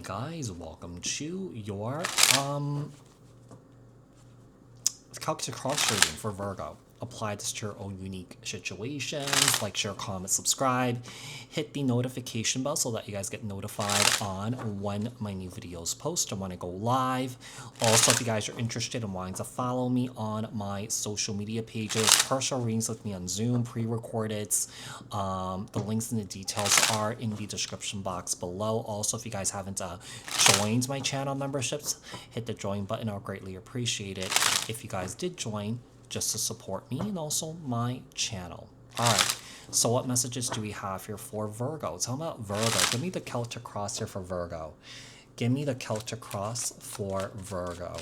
guys, welcome to your calculus cross trading for Virgo. Apply this to your own unique situations. Like, share, comment, subscribe. Hit the notification bell so that you guys get notified on when my new videos post or when I go live. Also, if you guys are interested in wanting to follow me on my social media pages, personal readings with me on Zoom, pre-recorded. The links and the details are in the description box below. Also, if you guys haven't joined my channel memberships, hit the join button. I'll greatly appreciate it if you guys did join, just to support me and also my channel. All right, so what messages do we have here for Virgo? Tell me about Virgo. Give me the Celtic cross here for Virgo. Give me the Celtic cross for Virgo.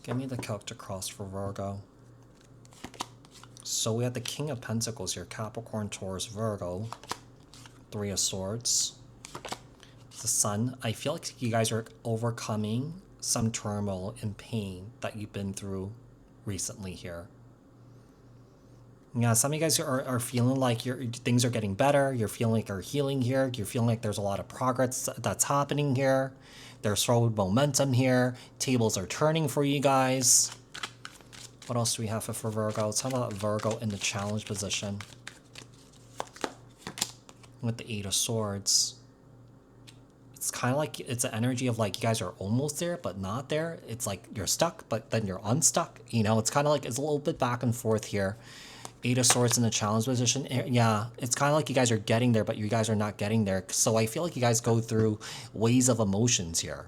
Give me the Celtic cross for Virgo. So we have the King of Pentacles here, Capricorn, Taurus, Virgo, Three of Swords, the Sun. I feel like you guys are overcoming some turmoil and pain that you've been through recently here. Yeah, some of you guys are feeling like things are getting better. You're feeling like you're healing here. You're feeling like there's a lot of progress that's happening here. There's forward momentum here. Tables are turning for you guys. What else do we have for Virgo? Let's talk about Virgo in the challenge position. With the Eight of Swords. It's kind of like, it's an energy of like you guys are almost there, but not there. It's like you're stuck, but then you're unstuck. You know, it's kind of like, it's a little bit back and forth here. Eight of Swords in the challenge position. Yeah, it's kind of like you guys are getting there, but you guys are not getting there. So I feel like you guys go through waves of emotions here.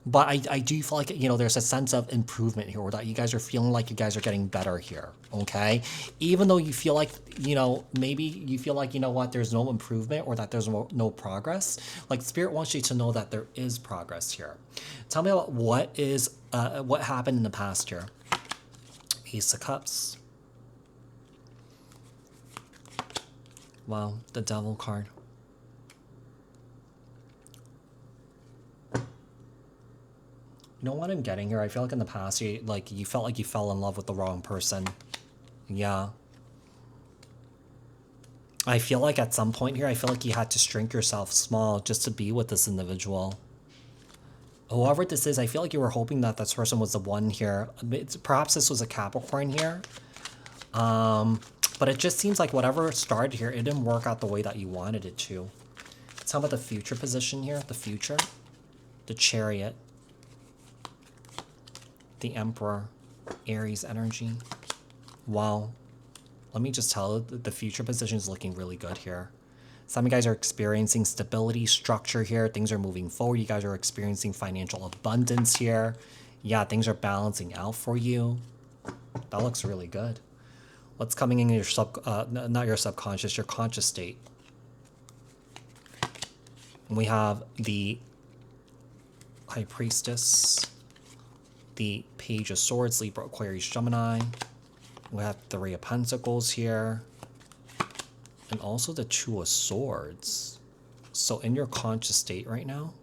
But I do feel like, you know, there's a sense of improvement here, or that you guys are feeling like you guys are getting better here, okay? Even though you feel like, you know, maybe you feel like, you know what, there's no improvement or that there's no progress. Like, Spirit wants you to know that there is progress here. Tell me about what happened in the past here. Ace of Cups. Wow, the Devil card. You know what I'm getting here? I feel like in the past, you felt like you fell in love with the wrong person. Yeah. I feel like at some point here, I feel like you had to shrink yourself small just to be with this individual. Whoever this is, I feel like you were hoping that this person was the one here. Perhaps this was a Capricorn here. But it just seems like whatever started here, it didn't work out the way that you wanted it to. Let's talk about the future position here. The future. The Chariot. The Emperor, Aries energy. Wow. Let me just tell you, the future position is looking really good here. Some of you guys are experiencing stability, structure here. Things are moving forward. You guys are experiencing financial abundance here. Yeah, things are balancing out for you. That looks really good. What's coming in your not your subconscious, your conscious state? We have the High Priestess, the Page of Swords, Libra, Aquarius, Gemini. We have the Three of Pentacles here. And also the Two of Swords. So in your conscious state right now,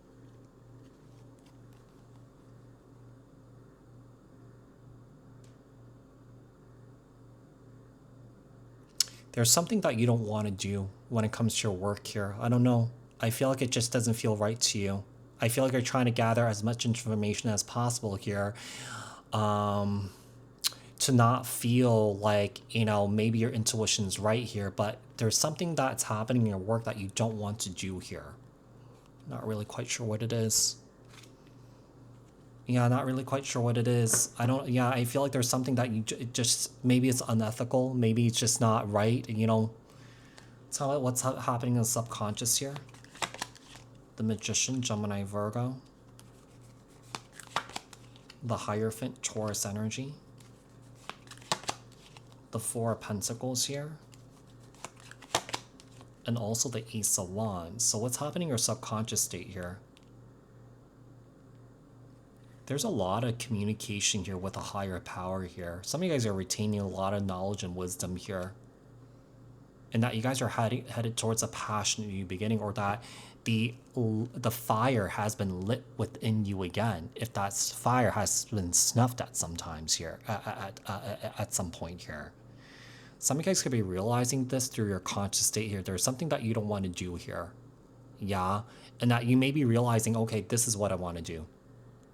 there's something that you don't want to do when it comes to your work here. I don't know. I feel like it just doesn't feel right to you. I feel like you're trying to gather as much information as possible here, to not feel like, you know, maybe your intuition's right here, but there's something that's happening in your work that you don't want to do here. Not really quite sure what it is. Yeah, not really quite sure what it is. I feel like there's something that maybe it's unethical, maybe it's just not right, you know. Tell me what's happening in the subconscious here. The Magician, Gemini, Virgo. The Hierophant, Taurus energy. The Four of Pentacles here. And also the Ace of Wands. So what's happening in your subconscious state here? There's a lot of communication here with a higher power here. Some of you guys are retaining a lot of knowledge and wisdom here. And that you guys are headed towards a passionate new beginning, or that the fire has been lit within you again. If that fire has been snuffed at sometimes here, at some point here. Some of you guys could be realizing this through your conscious state here. There's something that you don't want to do here. Yeah. And that you may be realizing, okay, this is what I want to do.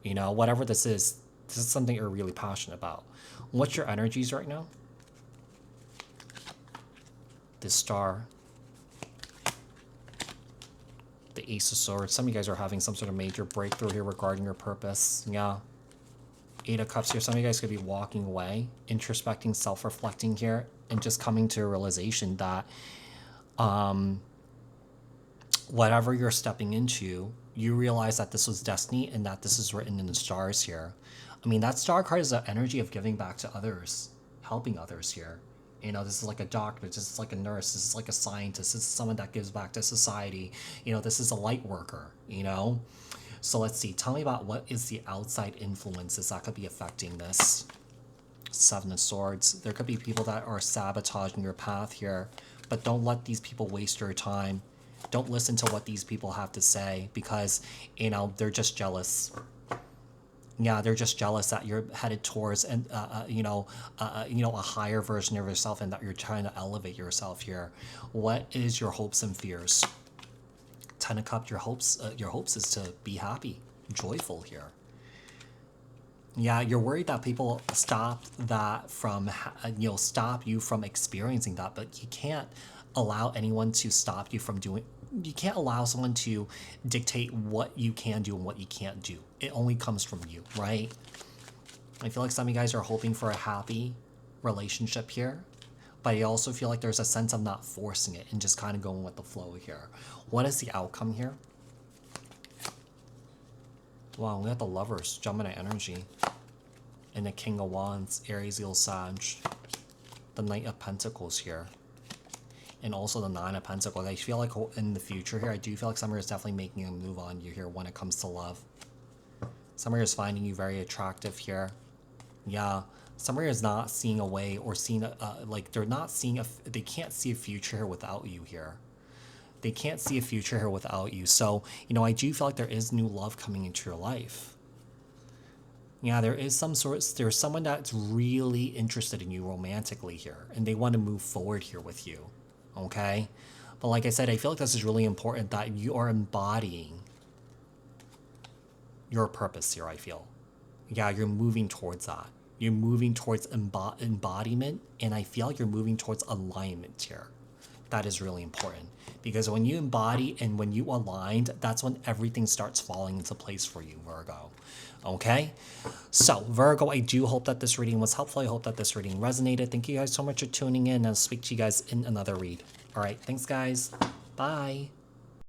You know, whatever this is something you're really passionate about. What's your energies right now? This star. The Ace of Swords. Some of you guys are having some sort of major breakthrough here regarding your purpose. Yeah. Eight of Cups here. Some of you guys could be walking away, introspecting, self-reflecting here, and just coming to a realization that whatever you're stepping into, you realize that this was destiny and that this is written in the stars here. I mean, that star card is the energy of giving back to others, helping others here. You know, this is like a doctor, this is like a nurse, this is like a scientist, this is someone that gives back to society. You know, this is a light worker, you know? So let's see, tell me about what is the outside influences that could be affecting this. Seven of Swords. There could be people that are sabotaging your path here, but don't let these people waste your time. Don't listen to what these people have to say because, you know, they're just jealous. Yeah, they're just jealous that you're headed towards and a higher version of yourself and that you're trying to elevate yourself here. What is your hopes and fears? Ten of Cups. Your hopes is to be happy, joyful here. Yeah, you're worried that people stop that from stop you from experiencing that, but you can't allow anyone to stop you from doing. You can't allow someone to dictate what you can do and what you can't do. It only comes from you, right? I feel like some of you guys are hoping for a happy relationship here, but I also feel like there's a sense of not forcing it and just kind of going with the flow here. What is the outcome here? Wow, we got the Lovers, Gemini energy, and the King of Wands, Aries, Leo, Sag, the Knight of Pentacles here. And also the Nine of Pentacles. I feel like in the future here, I do feel like Summer is definitely making a move on you here when it comes to love. Summer is finding you very attractive here. Yeah, Summer is not seeing a way or seeing they're not seeing they can't see a future here without you here. They can't see a future here without you. So, you know, I do feel like there is new love coming into your life. Yeah, there's someone that's really interested in you romantically here, and they want to move forward here with you. Okay, but like I said, I feel like this is really important that you are embodying your purpose here. I feel, yeah, you're moving towards that. You're moving towards embodiment, and I feel like you're moving towards alignment here. That is really important because when you embody and when you aligned, that's when everything starts falling into place for you, Virgo. Okay, so Virgo, I do hope that this reading was helpful. I hope that this reading resonated. Thank you guys so much for tuning in. I'll speak to you guys in another read. All right, thanks guys. Bye.